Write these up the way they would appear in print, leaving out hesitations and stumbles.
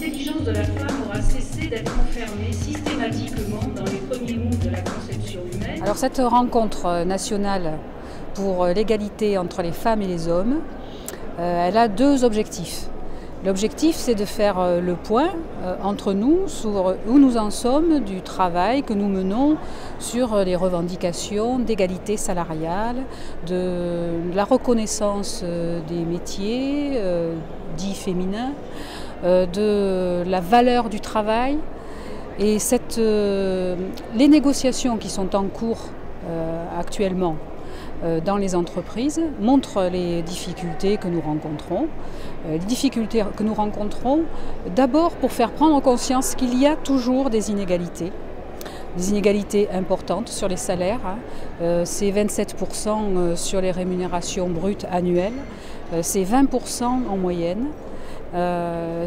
l'intelligence de la femme aura cessé d'être enfermée systématiquement dans les premiers mots de la conception humaine. Alors cette rencontre nationale pour l'égalité entre les femmes et les hommes, elle a deux objectifs. L'objectif, c'est de faire le point entre nous sur où nous en sommes du travail que nous menons sur les revendications d'égalité salariale, de la reconnaissance des métiers dits féminins, de la valeur du travail. Et les négociations qui sont en cours actuellement dans les entreprises montrent les difficultés que nous rencontrons. Les difficultés que nous rencontrons d'abord pour faire prendre conscience qu'il y a toujours des inégalités importantes sur les salaires. C'est 27% sur les rémunérations brutes annuelles, c'est 20% en moyenne.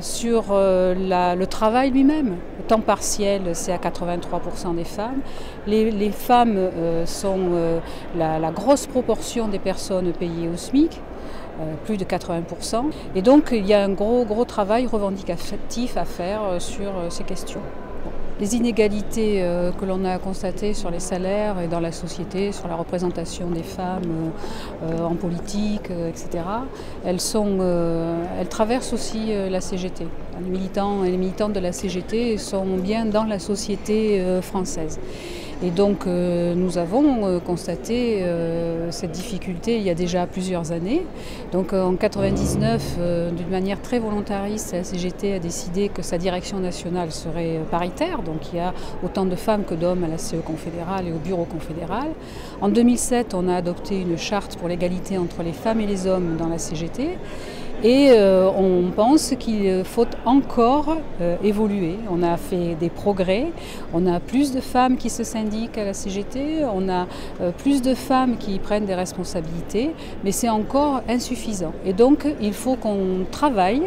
Sur le travail lui-même, le temps partiel, c'est à 83% des femmes. Les femmes sont la grosse proportion des personnes payées au SMIC, plus de 80%. Et donc il y a un gros travail revendicatif à faire sur ces questions. Les inégalités que l'on a constatées sur les salaires et dans la société, sur la représentation des femmes en politique, etc., elles traversent aussi la CGT. Les militants et les militantes de la CGT sont bien dans la société française. Et donc nous avons constaté cette difficulté il y a déjà plusieurs années. Donc en 1999, d'une manière très volontariste, la CGT a décidé que sa direction nationale serait paritaire. Donc il y a autant de femmes que d'hommes à la CE confédérale et au bureau confédéral. En 2007, on a adopté une charte pour l'égalité entre les femmes et les hommes dans la CGT. Et on pense qu'il faut encore évoluer. On a fait des progrès, on a plus de femmes qui se syndiquent à la CGT, on a plus de femmes qui prennent des responsabilités, mais c'est encore insuffisant. Et donc il faut qu'on travaille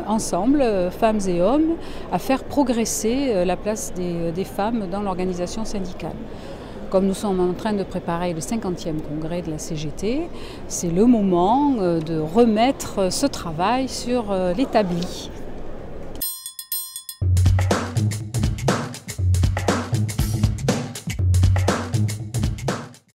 ensemble, femmes et hommes, à faire progresser la place des femmes dans l'organisation syndicale. Comme nous sommes en train de préparer le 50e congrès de la CGT, c'est le moment de remettre ce travail sur l'établi.